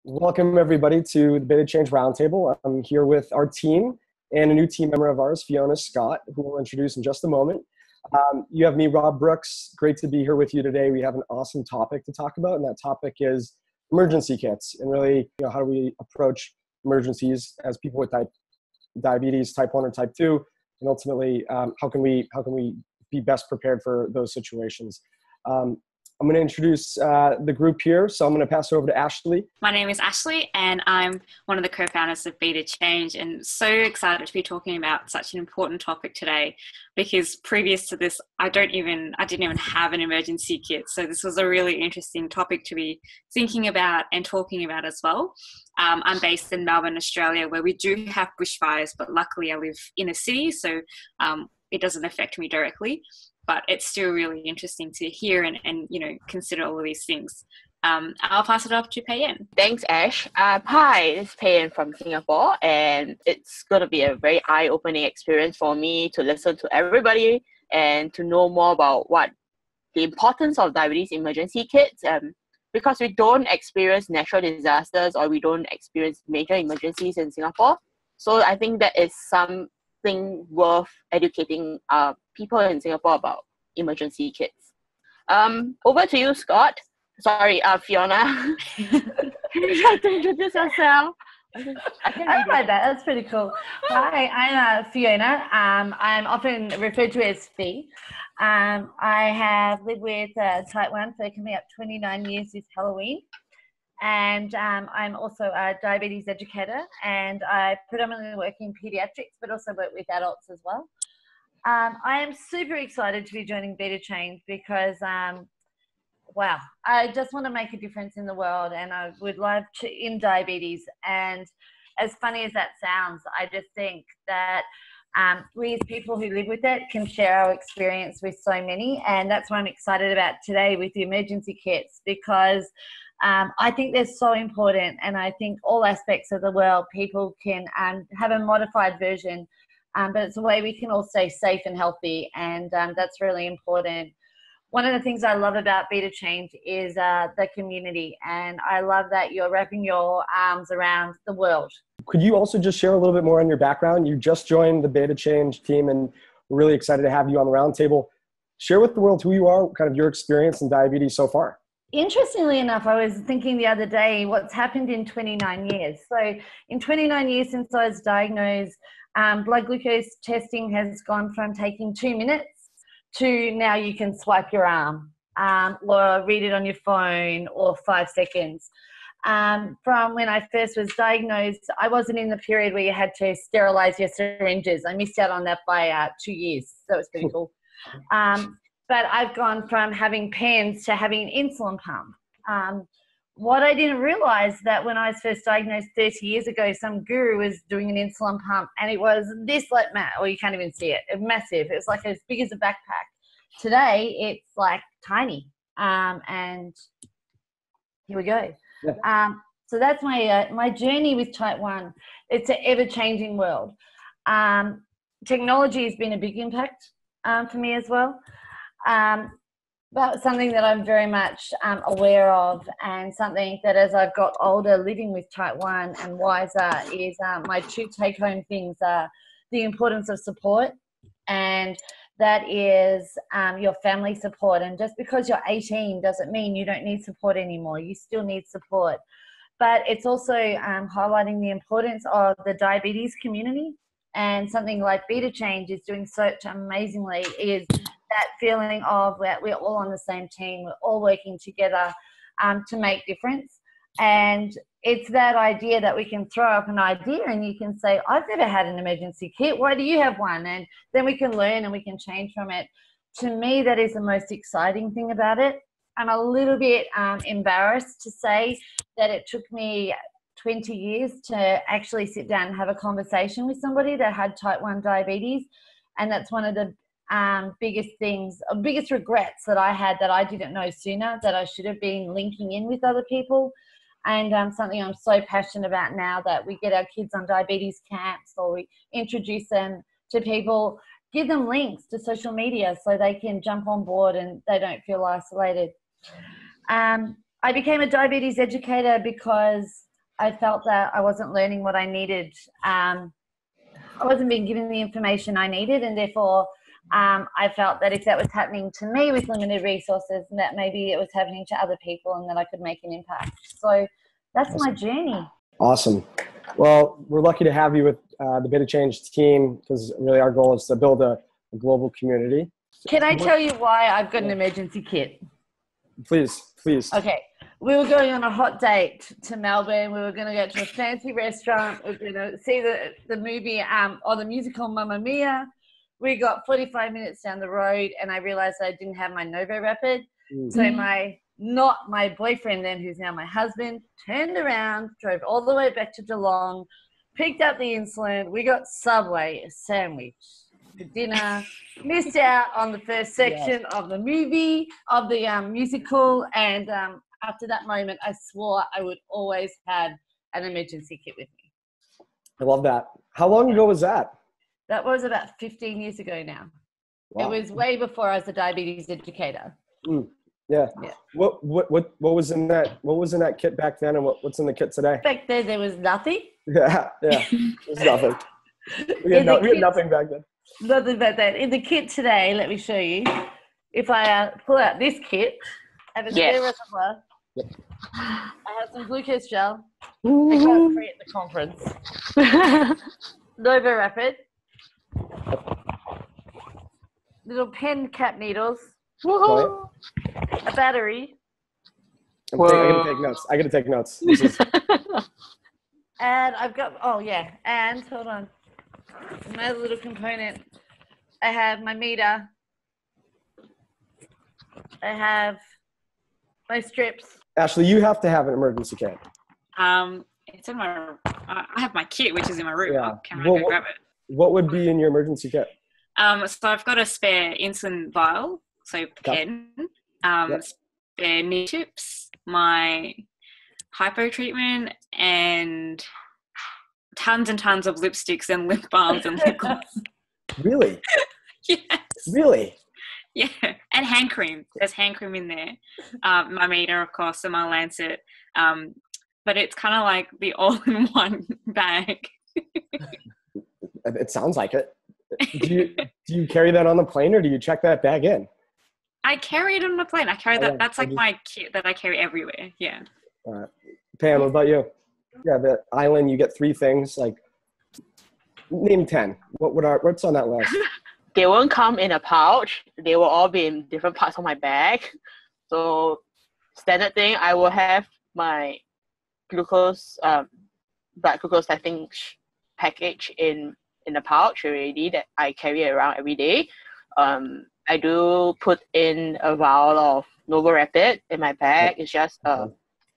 Welcome everybody to the Beta Change Roundtable. I'm here with our team and a new team member of ours, Fiona Scott, who we'll introduce in just a moment. You have me, Rob Brooks. Great to be here with you today. We have an awesome topic to talk about, and that topic is emergency kits and really, how do we approach emergencies as people with diabetes, type 1 or type 2, and ultimately, how can we be best prepared for those situations? I'm going to introduce the group here, so I'm going to pass it over to Ashley. My name is Ashley, and I'm one of the co-founders of Beta Change, and so excited to be talking about such an important topic today, because previous to this, I didn't even have an emergency kit. So this was a really interesting topic to be thinking about and talking about as well. I'm based in Melbourne, Australia, where we do have bushfires, but luckily I live in a city, so it doesn't affect me directly. But it's still really interesting to hear and consider all of these things. I'll pass it off to Payan. Thanks, Ash. Hi, this is Payan from Singapore, and it's going to be a very eye-opening experience for me to listen to everybody and to know more about what the importance of diabetes emergency kits. Because we don't experience natural disasters or we don't experience major emergencies in Singapore. So I think that is something worth educating people in Singapore about emergency kits. Over to you, Scott. Sorry, Fiona. Can you try to introduce yourself? I like that. That's pretty cool. Hi, I'm Fiona. I'm often referred to as Fee. I have lived with type 1 for coming up 29 years this Halloween. And I'm also a diabetes educator, and I predominantly work in pediatrics, but also work with adults as well. I am super excited to be joining Beta Change because, wow, I just want to make a difference in the world, and I would love to in diabetes. And as funny as that sounds, I just think that we as people who live with it can share our experience with so many, and that's what I'm excited about today with the emergency kits, because I think they're so important, and I think all aspects of the world people can have a modified version, but it's a way we can all stay safe and healthy, and that's really important. One of the things I love about Beta Change is the community, and I love that you're wrapping your arms around the world. Could you also just share a little bit more on your background? You just joined the Beta Change team, and we're really excited to have you on the roundtable. Share with the world who you are, kind of your experience in diabetes so far. Interestingly enough, I was thinking the other day what's happened in 29 years. So in 29 years since I was diagnosed, blood glucose testing has gone from taking 2 minutes to now you can swipe your arm or read it on your phone or 5 seconds. From when I first was diagnosed, I wasn't in the period where you had to sterilize your syringes. I missed out on that by 2 years. So it was pretty cool. But I've gone from having pens to having an insulin pump. What I didn't realize that when I was first diagnosed 30 years ago, some guru was doing an insulin pump, and it was this like or you can't even see it. It was massive. It was like as big as a backpack. Today, it's like tiny. And here we go. Yeah. So that's my journey with type 1. It's an ever-changing world. Technology has been a big impact for me as well. But something that I'm very much aware of, and something that as I've got older living with type 1 and wiser, is my 2 take-home things are the importance of support, and that is your family support. And just because you're 18 doesn't mean you don't need support anymore. You still need support. But it's also highlighting the importance of the diabetes community, and something like Beta Change is doing such amazingly is that feeling of that we're all on the same team, we're all working together to make difference. And it's that idea that we can throw up an idea and you can say, I've never had an emergency kit, why do you have one? And then we can learn and we can change from it. To me, that is the most exciting thing about it. I'm a little bit embarrassed to say that it took me 20 years to actually sit down and have a conversation with somebody that had type 1 diabetes. And that's one of the biggest regrets that I had, that I didn't know sooner, that I should have been linking in with other people. And something I'm so passionate about now, that we get our kids on diabetes camps, or we introduce them to people, give them links to social media so they can jump on board and they don't feel isolated. I became a diabetes educator because I felt that I wasn't learning what I needed. I wasn't being given the information I needed, and therefore I felt that if that was happening to me with limited resources, that maybe it was happening to other people and that I could make an impact. So that's my journey. Awesome. Well, we're lucky to have you with the Beta Change team, because really our goal is to build a global community. Can I tell you why I've got an emergency kit? Please. Okay. We were going on a hot date to Melbourne. We were going to go to a fancy restaurant. We were going to see the movie or the musical Mamma Mia. We got 45 minutes down the road, and I realized I didn't have my Novo Rapid. So not my boyfriend then, who's now my husband, turned around, drove all the way back to Geelong, picked up the insulin. We got Subway, a sandwich for dinner, missed out on the first section of the movie, of the musical, and after that moment, I swore I would always have an emergency kit with me. I love that. How long ago was that? That was about 15 years ago now. Wow. It was way before I was a diabetes educator. Yeah. What was in that? What was in that kit back then, and what's in the kit today? Back then, there was nothing. Yeah. There's nothing. We had nothing back then. Nothing back then. In the kit today, let me show you. If I pull out this kit, I have a spare reservoir. I have some glucose gel. I got it free at the conference. Novo Rapid. Little pen cap needles. Right. A battery. I gotta take notes. This is... And I've got, and hold on. Another little component. I have my meter. I have my strips. Ashley, you have to have an emergency kit. It's in my. I have my kit, which is in my room. Yeah. Can I go grab it? What would be in your emergency kit? So I've got a spare insulin vial, so pen, spare knee tips, my hypo treatment, and tons and tons of lipsticks and lip balms and lip gloss. Really? Yes. Really? Yeah, and hand cream. There's hand cream in there. My meter, of course, and my Lancet. But it's kind of like the all-in-one bag. It sounds like it. Do you carry that on the plane, or do you check that bag in? I carry it on the plane. I carry that. That's like my kit that I carry everywhere. Yeah. All right. Pam, what about you? Yeah, the island, you get 3 things. Like, name 10. What's on that list? They won't come in a pouch. They will all be in different parts of my bag. So, standard thing, I will have my glucose, blood glucose testing package in a pouch already that I carry around every day. I do put in a vial of Novo Rapid in my bag. It's just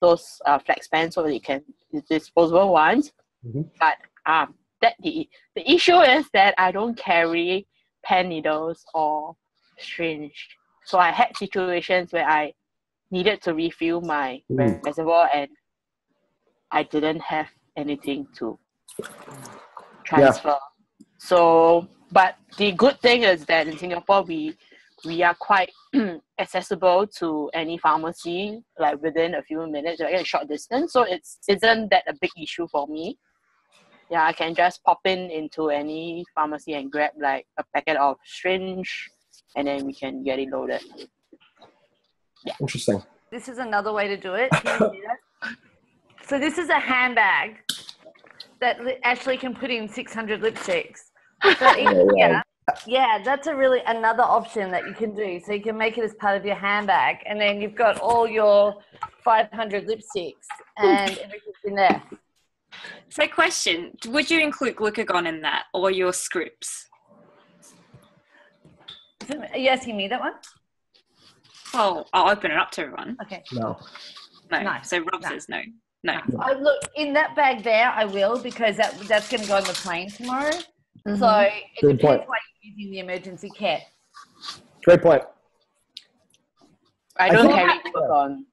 those flex pens, so that you can disposable ones. But the issue is that I don't carry pen needles or syringe. So I had situations where I needed to refill my reservoir, and I didn't have anything to transfer. So, but the good thing is that in Singapore, we are quite accessible to any pharmacy, like within a few minutes, like a short distance. So isn't that a big issue for me? Yeah, I can just pop into any pharmacy and grab like a packet of syringe, and then we can get it loaded. Yeah. Interesting. This is another way to do it. Can you see that? So this is a handbag that Ashley can put in 600 lipsticks. So that's another option that you can do. So you can make it as part of your handbag, and then you've got all your 500 lipsticks and everything's in there. So question, would you include glucagon in that, or your scripts? Are you asking me that one? Well, I'll open it up to everyone. Okay. No. So Rob says no. Look, in that bag there, I will, because that's going to go on the plane tomorrow. So it depends why you're using the emergency kit. Great point. I don't carry glucagon.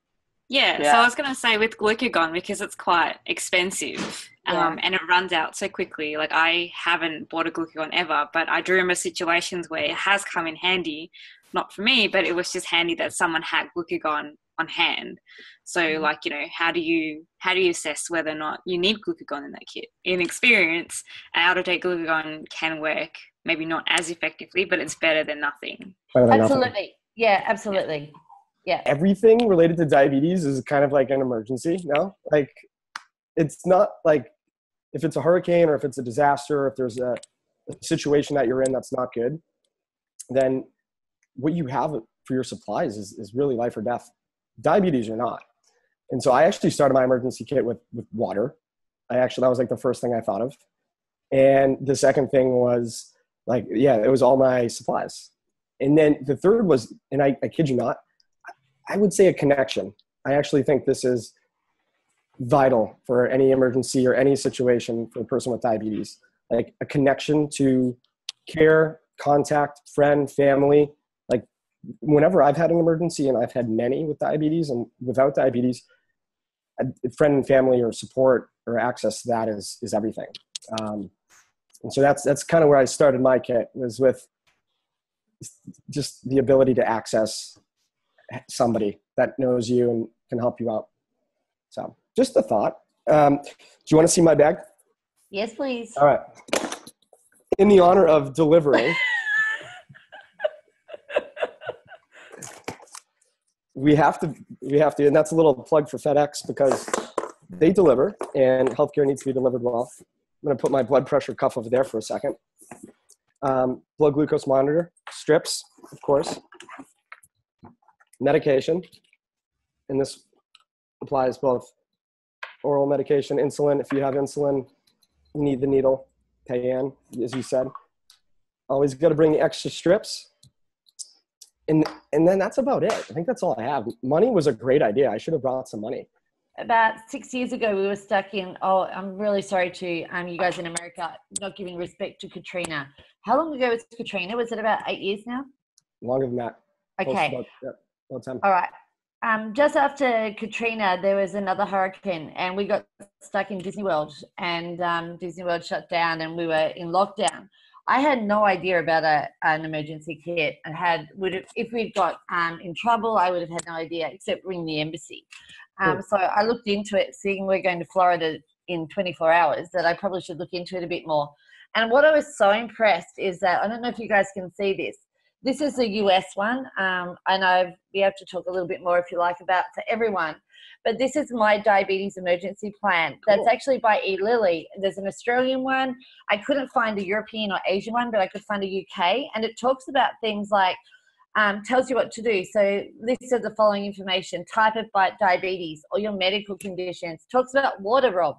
Yeah, so I was going to say with glucagon, because it's quite expensive and it runs out so quickly. Like, I haven't bought a glucagon ever, but I do remember situations where it has come in handy, not for me, but it was just handy that someone had glucagon on hand. So like, you know, how do you assess whether or not you need glucagon in that kit? In experience, out-of-date glucagon can work, maybe not as effectively, but it's better than nothing. Absolutely. Yeah, absolutely. Yeah. Everything related to diabetes is kind of like an emergency now. Like, it's not like if it's a hurricane or if it's a disaster, or if there's a situation that you're in that's not good, then what you have for your supplies is really life or death. Diabetes or not. And so I actually started my emergency kit with water. That was like the first thing I thought of. And the second thing was like, yeah, it was all my supplies. And then the third was, and I kid you not, I would say a connection. I actually think this is vital for any emergency or any situation for a person with diabetes. Like a connection to care, contact, friend, family. Like whenever I've had an emergency, and I've had many with diabetes and without diabetes, a friend and family or support or access to that is everything. And so that's kind of where I started my kit, was with just the ability to access somebody that knows you and can help you out. So just a thought. Do you want to see my bag? Yes, please. All right. In the honor of delivering, we have to, and that's a little plug for FedEx because they deliver and healthcare needs to be delivered well. I'm going to put my blood pressure cuff over there for a second. Blood glucose monitor, strips, of course, medication, and this applies both oral medication, insulin. If you have insulin, you need the needle, Payan, as you said. Always got to bring the extra strips. And then that's about it. I think that's all I have. Money was a great idea. I should have brought some money. About 6 years ago, we were stuck in, I'm really sorry to you guys in America, not giving respect to Katrina. How long ago was Katrina? Was it about 8 years now? Longer than that. Okay. About time. All right. Just after Katrina, there was another hurricane and we got stuck in Disney World, and Disney World shut down and we were in lockdown. I had no idea about an emergency kit, and if we'd got in trouble, I would have had no idea except ring the embassy. So I looked into it, seeing we're going to Florida in 24 hours, that I probably should look into it a bit more. And what I was so impressed is that, I don't know if you guys can see this. This is the US one. We have to talk a little bit more if you like about for everyone. But this is my diabetes emergency plan. That's actually by E. Lilly. There's an Australian one. I couldn't find a European or Asian one, but I could find a UK. And it talks about things like, tells you what to do. So lists of the following information: type of diabetes, or your medical conditions. Talks about water, Rob.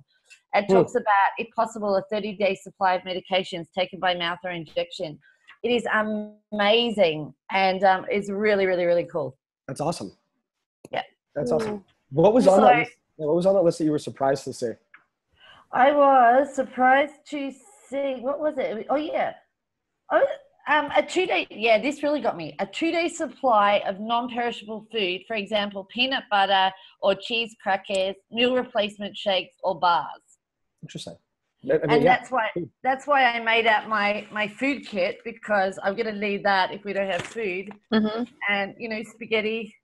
It talks about, if possible, a 30-day supply of medications taken by mouth or injection. It is amazing, and it's really, really, really cool. That's awesome. Yeah. That's awesome. What was on that list? What was on that list that you were surprised to see? I was surprised to see, what was it? Oh, yeah. A 2-day, this really got me. A 2-day supply of non-perishable food, for example, peanut butter or cheese crackers, meal replacement shakes, or bars. Interesting. That's why I made out my food kit, because I'm going to need that if we don't have food. Mm-hmm. And, spaghetti.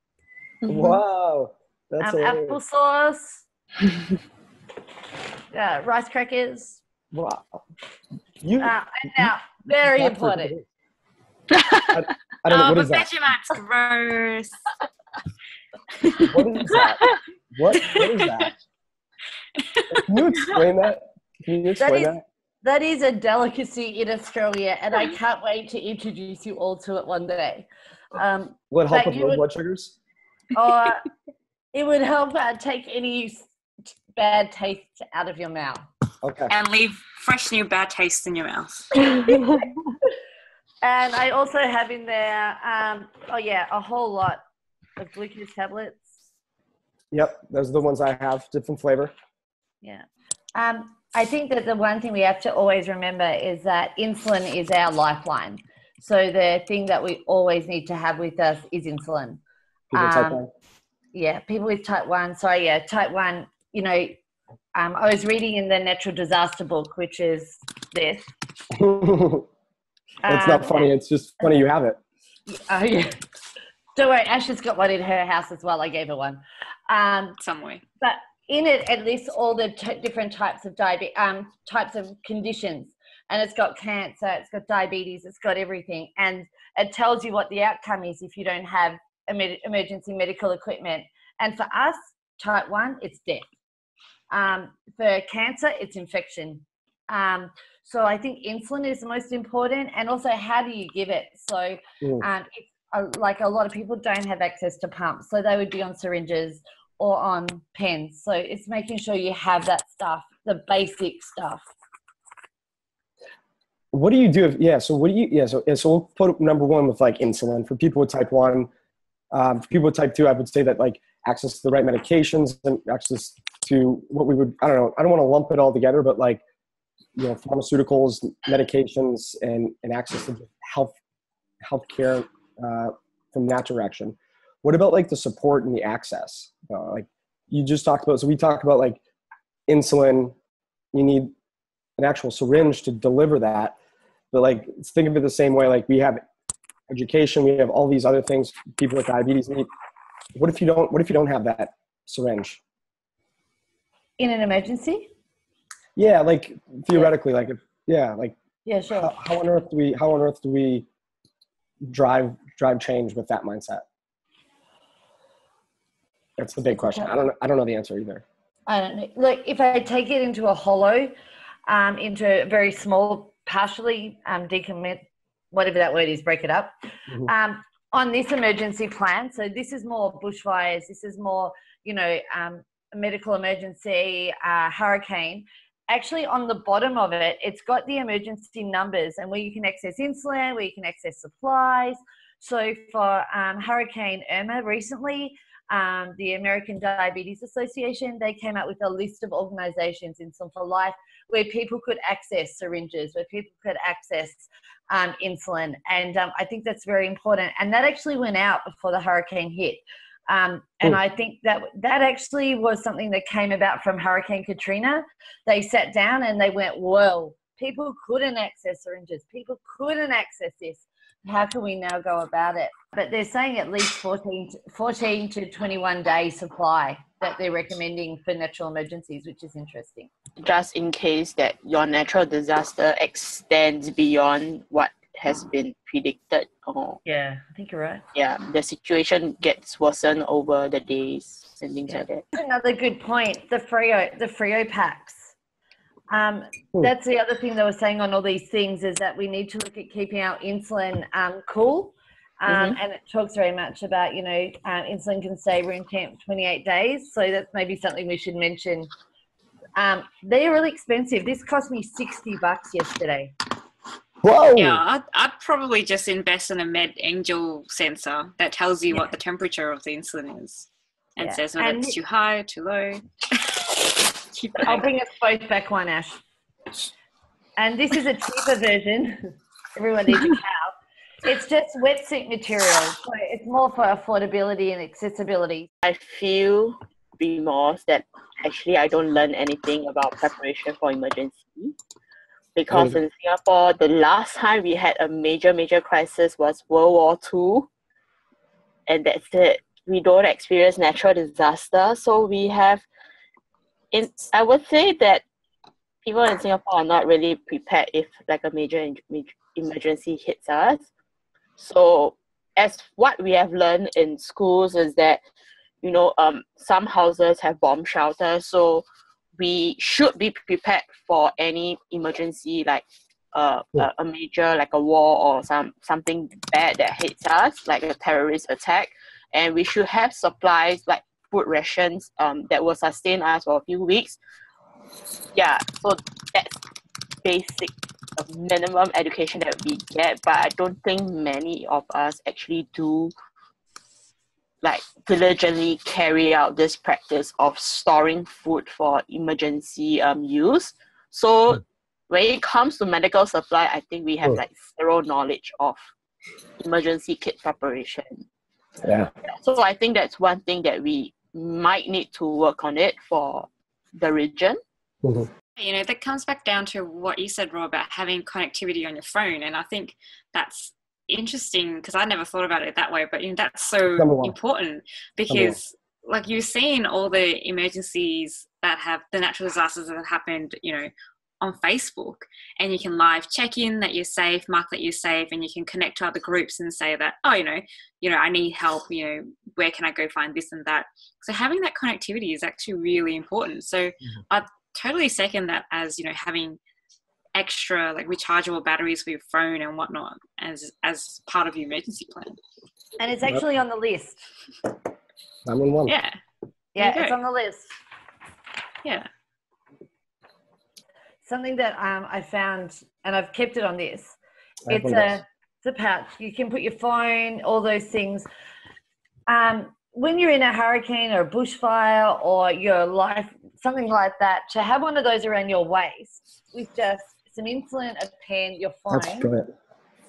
Mm-hmm. Wow. That's applesauce. Rice crackers. Wow. Now, very important. I don't know, what is that? Vegemite's gross. What is that? What is that? Can you explain that? That is a delicacy in Australia, and I can't wait to introduce you all to it one day. Would help with low blood sugars? It would help take any bad taste out of your mouth. Okay. And leave fresh new bad taste in your mouth. And I also have in there, a whole lot of glucose tablets. Yep, those are the ones I have, different flavor. Yeah. I think that the one thing we have to always remember is that insulin is our lifeline. So the thing that we always need to have with us is insulin. People with type 1. Yeah, people with type 1. Sorry, yeah, type 1, I was reading in the Natural Disaster book, which is this. It's not funny. It's just funny you have it. Oh, yeah. Don't worry, Ash has got one in her house as well. I gave her one. Somewhere. But in it, it lists all the different types of types of conditions. And it's got cancer, it's got diabetes, it's got everything. And it tells you what the outcome is if you don't have emergency medical equipment. And for us, type 1, it's death. For cancer, it's infection. So I think insulin is the most important, and also how do you give it? So like a lot of people don't have access to pumps, so they would be on syringes or on pens. So it's making sure you have that stuff, the basic stuff. What do you do so we'll put number 1 with like insulin for people with type 1. For people with type 2, I would say that like access to the right medications and access to what we would, I don't want to lump it all together, but like, pharmaceuticals, medications, and access to healthcare from that direction. What about like the support and the access? Like you just talked about, so we talked about like insulin, you need an actual syringe to deliver that. But like, think of it the same way, like we have education, we have all these other things people with diabetes need. What if you don't have that syringe? In an emergency? Yeah, like theoretically, yeah, sure. How on earth do we drive change with that mindset? That's the big question. I don't know the answer either. I don't know. Like if I take it into a hollow, into a very small, partially decommit, whatever that word is, break it up. Mm-hmm. On this emergency plan, so this is more bushfires, this is more, a medical emergency, hurricane. Actually, on the bottom of it, it's got the emergency numbers and where you can access insulin, where you can access supplies. So for Hurricane Irma recently, the American Diabetes Association, they came out with a list of organizations, Insulin for Life, where people could access syringes, where people could access insulin. And I think that's very important. And that actually went out before the hurricane hit. And I think that actually was something that came about from Hurricane Katrina. They sat down and they went, well, people couldn't access syringes. People couldn't access this. How can we now go about it? But they're saying at least 14 to 21 day supply that they're recommending for natural emergencies, which is interesting. Just in case that your natural disaster extends beyond what has been predicted. Yeah, I think you're right. Yeah, the situation gets worsened over the days and things like that. Another good point, the Frio packs. That's the other thing they were saying on all these things, is that we need to look at keeping our insulin cool. And it talks very much about, insulin can stay room temp 28 days. So that's maybe something we should mention. They're really expensive. This cost me $60 yesterday. Whoa! Yeah, I'd probably just invest in a MedAngel sensor that tells you what the temperature of the insulin is and says whether it's too high or too low. I'll bring us both back one, Ash. And this is a cheaper version. Everyone needs a cow. It's just wetsuit material. So it's more for affordability and accessibility. I feel remorse that actually I don't learn anything about preparation for emergency. Because in Singapore, the last time we had a major crisis was World War II. And that's it. We don't experience natural disaster. So we have, I would say that people in Singapore are not really prepared if like a major emergency hits us. So as what we have learned in schools is that, some houses have bomb shelters. So we should be prepared for any emergency, like a major, like a war or something bad that hits us, like a terrorist attack. And we should have supplies like food rations that will sustain us for a few weeks. Yeah, so that's basic minimum education that we get, but I don't think many of us actually do diligently carry out this practice of storing food for emergency use. So when it comes to medical supply, I think we have zero knowledge of emergency kit preparation. Yeah. So I think that's one thing that we might need to work on it for the region. Mm-hmm. That comes back down to what you said, Rob, about having connectivity on your phone. And I think that's interesting because I never thought about it that way, but that's so Number one. important because like you've seen all the emergencies that have the natural disasters that have happened, on Facebook, and you can live check in that you're safe, mark that you're safe, and you can connect to other groups and say that, I need help, where can I go find this and that. So having that connectivity is actually really important. So I totally second that as, having extra like rechargeable batteries for your phone and whatnot as part of your emergency plan. And it's actually on the list. 911. Yeah, it's on the list. Yeah. Something that I found, and I've kept it on this. It's a pouch. You can put your phone, all those things. When you're in a hurricane or a bushfire or your life, something like that, to have one of those around your waist with just some insulin, a pen, your phone,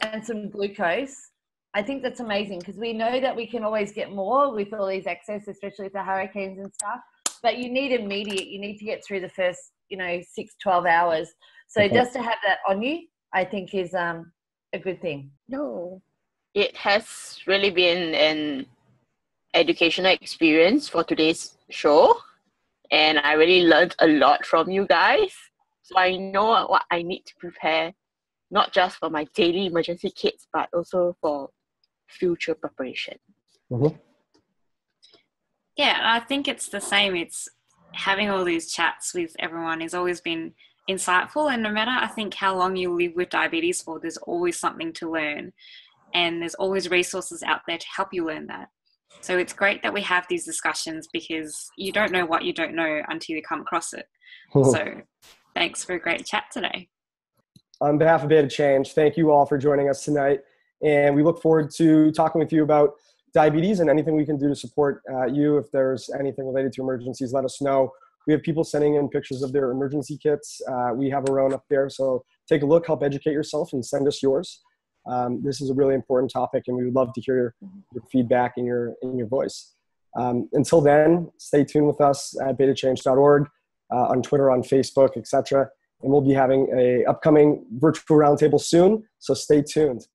and some glucose. I think that's amazing because we know that we can always get more with all these access, especially with the hurricanes and stuff. But you need immediate. You need to get through the first 6-12 hours. So just to have that on you, I think is a good thing. No, it has really been an educational experience for today's show, and I really learned a lot from you guys. So I know what I need to prepare, not just for my daily emergency kits, but also for future preparation. Yeah, I think it's the same. It's having all these chats with everyone has always been insightful, and no matter I think how long you live with diabetes for, there's always something to learn, and there's always resources out there to help you learn that. So it's great that we have these discussions because you don't know what you don't know until you come across it. So thanks for a great chat today. On behalf of Beta Change, thank you all for joining us tonight, and we look forward to talking with you about diabetes and anything we can do to support you. If there's anything related to emergencies, let us know. We have people sending in pictures of their emergency kits. We have our own up there, so take a look, help educate yourself, and send us yours. This is a really important topic, and we would love to hear your feedback and your voice. Until then, stay tuned with us at betachange.org, on Twitter, on Facebook, etc. And we'll be having an upcoming virtual roundtable soon, so stay tuned.